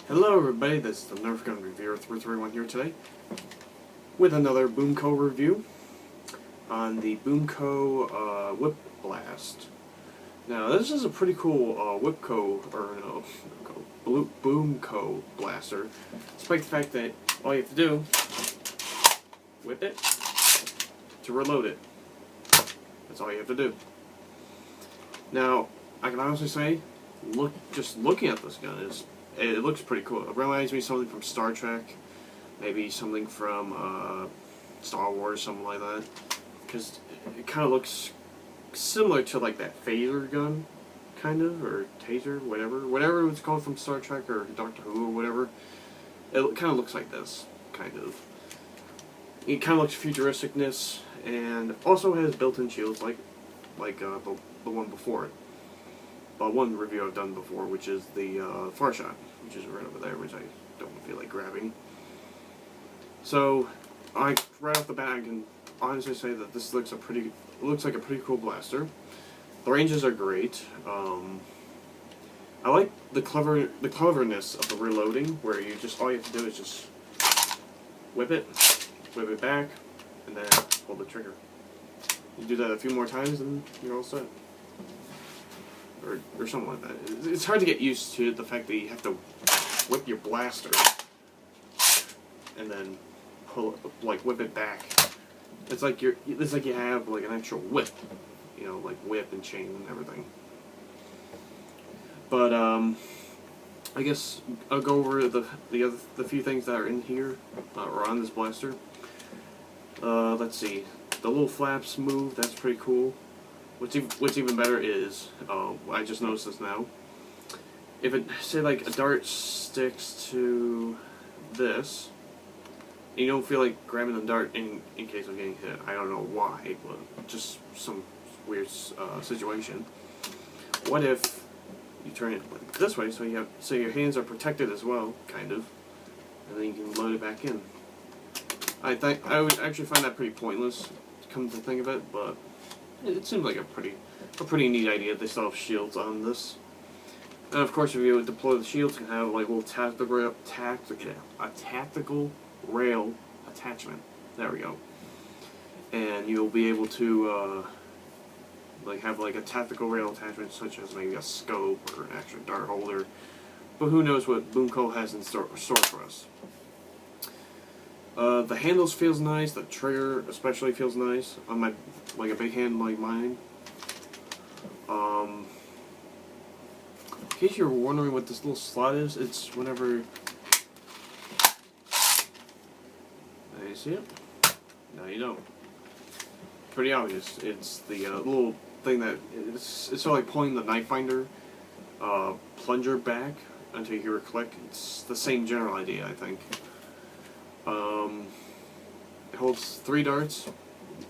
Hello everybody, this is the Nerf Gun Reviewer 331 here today with another Boomco review on the Boomco WhipBlast. Now this is a pretty cool Boomco blaster, despite the fact that all you have to do, whip it to reload it. That's all you have to do. Now, I can honestly say, just looking at this gun it looks pretty cool. It reminds me of something from Star Trek, maybe something from Star Wars, something like that. Because it kind of looks similar to like that phaser gun, kind of, or taser, whatever it's called from Star Trek or Doctor Who or whatever. It kind of looks like this, kind of. It kind of looks futuristicness, and also has built-in shields like the one before it. One review I've done before, which is the Far Shot, which is right over there, which I don't feel like grabbing. So, right off the bat, I can honestly say that this looks like a pretty cool blaster. The ranges are great. I like the cleverness of the reloading, where all you have to do is just whip it back, and then pull the trigger. You do that a few more times, and you're all set. Or something like that. It's hard to get used to the fact that you have to whip your blaster and then whip it back. It's like you have like an actual whip, like whip and chain and everything. But I guess I'll go over the few things that are in here or on this blaster. Let's see. The little flaps move. That's pretty cool. What's even better is, I just noticed this now, if it, say like a dart sticks to this, and you don't feel like grabbing the dart in case of getting hit, I don't know why, but just some weird situation. What if you turn it like this way, so your hands are protected as well, kind of, and then you can load it back in. I would actually find that pretty pointless, come to think of it, but it seems like a pretty neat idea. They still have shields on this, and of course, if you deploy the shields, you can have like a little tactical rail attachment. There we go, and you'll be able to have like a tactical rail attachment, such as maybe a scope or an extra dart holder. But who knows what Boomco has in store for us. The handles feels nice. The trigger especially feels nice on a big hand like mine. In case you're wondering what this little slot is, it's whenever. You see it? No, you don't. Pretty obvious. It's the little thing that it's sort of like pulling the knife finder plunger back until you hear a click. It's the same general idea, I think. It holds 3 darts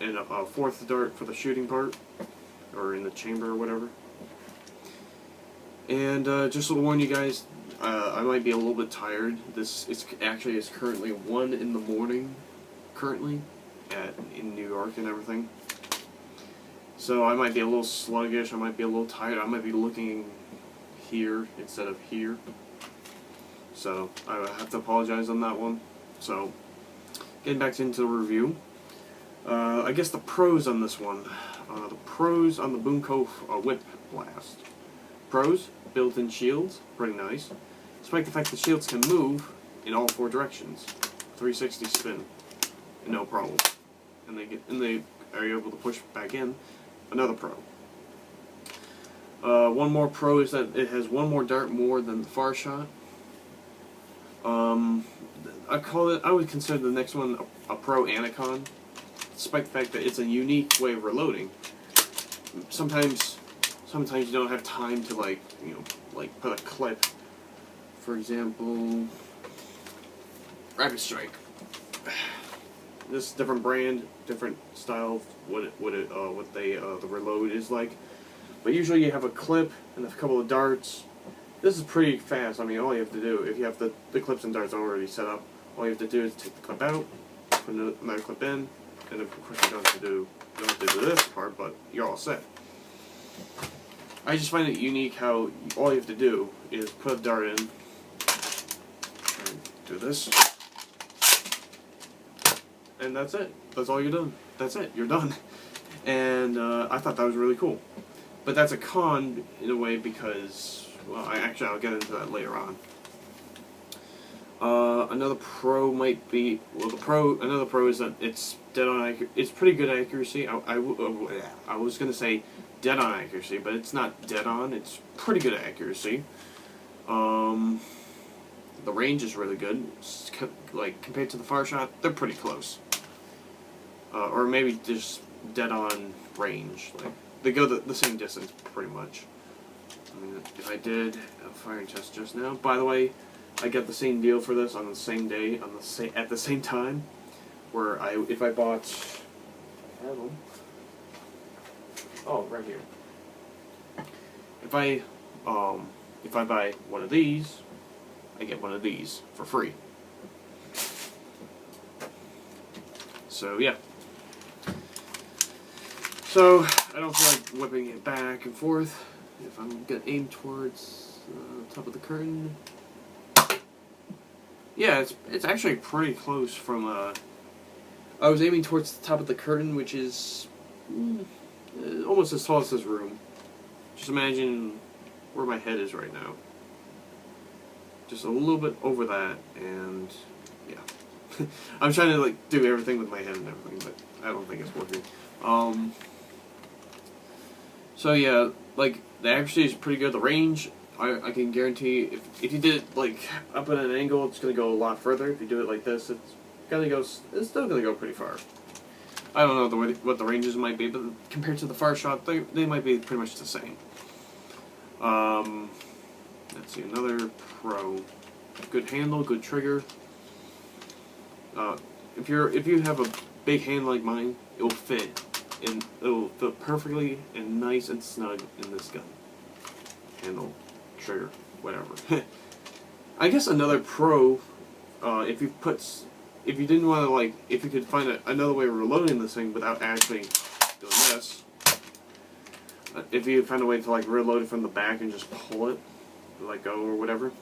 and a 4th dart for the shooting part, or in the chamber or whatever. And just to warn you guys, I might be a little bit tired. This is currently 1 in the morning, currently in New York and everything. So I might be a little sluggish. I might be a little tired. I might be looking here instead of here. So I have to apologize on that one. So, getting back into the review, I guess the pros on this one. The pros on the Boomco WhipBlast. Pros, built-in shields, pretty nice. Despite the fact the shields can move in all 4 directions, 360 spin, no problem. And they are able to push back in. Another pro. One more pro is that it has 1 more dart more than the Far Shot. I would consider the next one a pro Anacon, despite the fact that it's a unique way of reloading. Sometimes you don't have time to put a clip. For example, Rapid Strike. This different brand, different style of the reload is like. But usually you have a clip and a couple of darts. This is pretty fast. I mean, all you have to do, if you have the clips and darts already set up, all you have to do is take the clip out, put another clip in, and of course you don't have to do this part, but you're all set. I just find it unique how all you have to do is put a dart in, do this, and that's it. That's all you're doing. That's it. You're done. And I thought that was really cool. But that's a con in a way because, well, I'll get into that later on. Another pro might be, well, another pro is that it's dead on it's pretty good accuracy. I was gonna say dead on accuracy, but it's not dead on. It's pretty good accuracy. The range is really good. Like compared to the far shot, they're pretty close. Or maybe just dead on range. Like they go the same distance pretty much. I mean, if I did a firing test just now, by the way, I got the same deal for this on the same day, at the same time, where if I bought, I have them. Oh, right here. If I buy one of these, I get one of these for free. So yeah. So I don't feel like whipping it back and forth. If I'm gonna aim towards the top of the curtain. Yeah, it's actually pretty close from, I was aiming towards the top of the curtain, which is almost as tall as this room. Just imagine where my head is right now. Just a little bit over that, and yeah. I'm trying to, like, do everything with my head and everything, but I don't think it's working. So yeah, like, the accuracy is pretty good. The range, I can guarantee if you did it like up at an angle, it's gonna go a lot further. If you do it like this, it's still gonna go pretty far. I don't know what the ranges might be, but compared to the far shot, they might be pretty much the same. Let's see, another pro. Good handle, good trigger. If you have a big hand like mine, it'll fit perfectly and nice and snug in this gun. Handle, trigger, whatever. I guess another pro, if you didn't want to, like, if you could find another way of reloading this thing without actually doing this, if you find a way to, like, reload it from the back and just pull it, let go or whatever,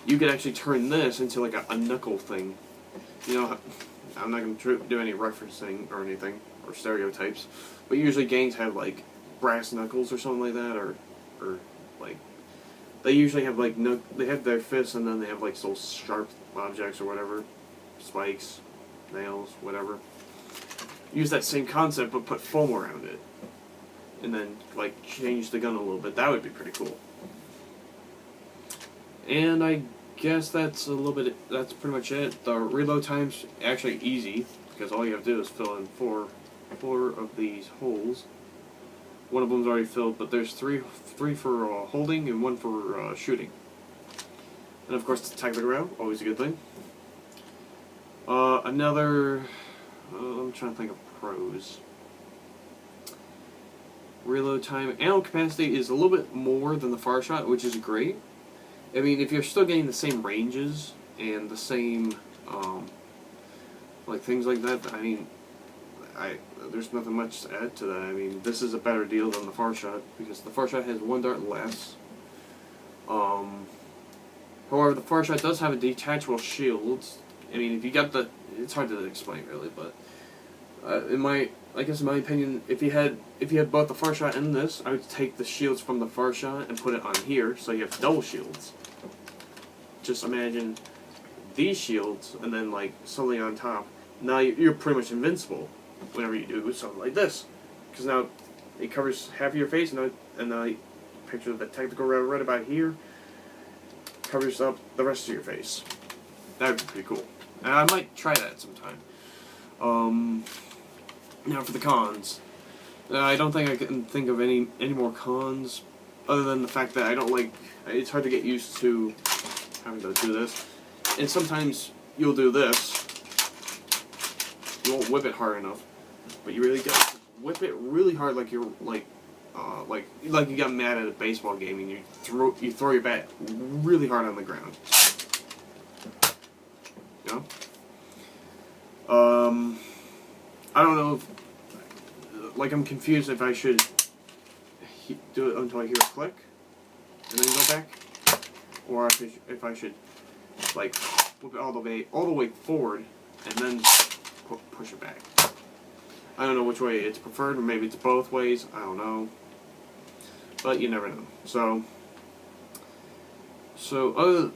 you could actually turn this into like a knuckle thing. You know, I'm not going to do any referencing or anything, or stereotypes, but usually gangs have, like, brass knuckles or something like that, or like, they usually have, like, they have their fists and then they have, like, those sharp objects or whatever, spikes, nails, whatever. Use that same concept but put foam around it, and then, like, change the gun a little bit. That would be pretty cool. And I guess that's pretty much it. The reload time's actually easy, because all you have to do is fill in four of these holes. One of them's already filled, but there's three for holding and one for shooting. And of course, the tactical round, always a good thing. I'm trying to think of pros. Reload time, ammo capacity is a little bit more than the far shot, which is great. I mean, if you're still getting the same ranges and the same, like, things like that, I mean, there's nothing much to add to that. I mean, this is a better deal than the far shot, because the far shot has one dart less. However, the far shot does have a detachable shield. I mean, if you got it's hard to explain really, but I guess in my opinion, if you had both the far shot and this, I would take the shields from the far shot and put it on here, so you have double shields. Just imagine these shields and then, like, something on top. Now you're pretty much invincible whenever you do something like this, because now it covers half of your face, and now picture the tactical round right about here covers up the rest of your face. That would be pretty cool, and I might try that sometime. Now for the cons. I don't think I can think of any more cons, other than the fact that I don't like. It's hard to get used to having to do this, and sometimes you'll do this. You won't whip it hard enough, but you really got to whip it really hard, like you're like you got mad at a baseball game and you throw your bat really hard on the ground. You know? I don't know if, like, I'm confused if I should do it until I hear a click and then go back, or if I should, like, whip it all the way forward, and then push it back. I don't know which way it's preferred, or maybe it's both ways. I don't know, but you never know. So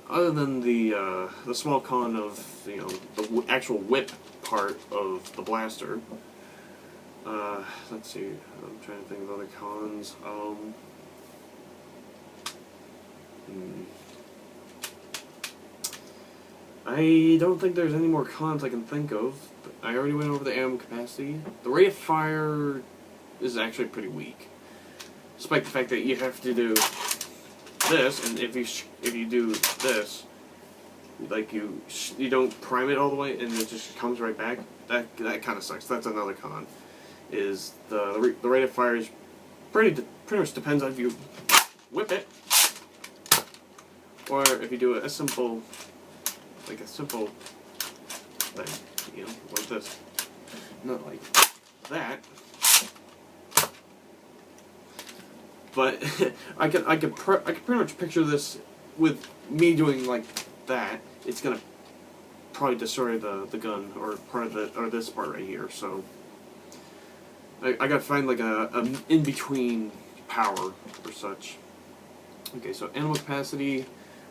other than the small con of the actual whip part of the blaster, let's see. I'm trying to think of other cons. I don't think there's any more cons I can think of. I already went over the ammo capacity. The rate of fire is actually pretty weak, despite the fact that you have to do this, and if you do this, like you don't prime it all the way, and it just comes right back. That kind of sucks. That's another con. Is the rate of fire is pretty much depends on if you whip it, or if you do a simple thing, like this, not like that. But I could pretty much picture this with me doing like that. It's gonna probably destroy the gun or this part right here. So I gotta find like a in between power or such. Okay, so ammo capacity,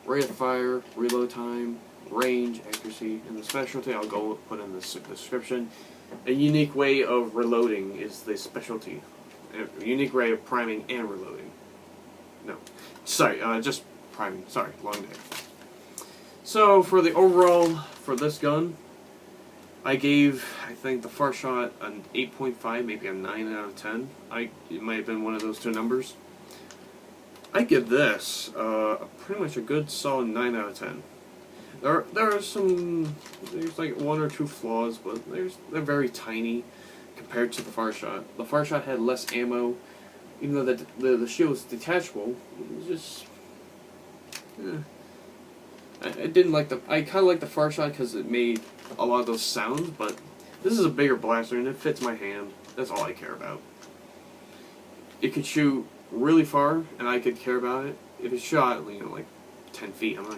rate of fire, reload time, range, accuracy, and the specialty I'll go put in the description. A unique way of reloading is the specialty. A unique way of priming and reloading. No. Sorry, just priming. Sorry, long day. So, for the overall, for this gun, I gave, I think, the Far Shot an 8.5, maybe a 9 out of 10. It might have been one of those two numbers. I give this pretty much a good solid 9 out of 10. There are some, there's like one or two flaws, but they're very tiny compared to the Far Shot. The Far Shot had less ammo, even though the shield was detachable. It was just, I didn't like I kind of like the Far Shot because it made a lot of those sounds, but this is a bigger blaster and it fits my hand. That's all I care about. It could shoot really far, and I could care about it. If it shot, like 10 feet, I'm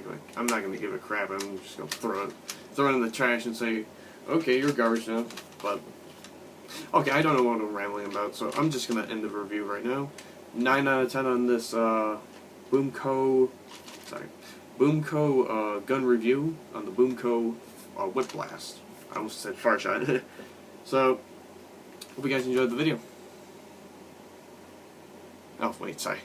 not gonna give it a crap. I'm just gonna throw it in the trash and say, okay, you're garbage now. But okay, I don't know what I'm rambling about, so I'm just gonna end the review right now. 9 out of 10 on this Boomco gun review on the Boomco WhipBlast. I almost said Far Shot. So, hope you guys enjoyed the video. Oh wait, sorry.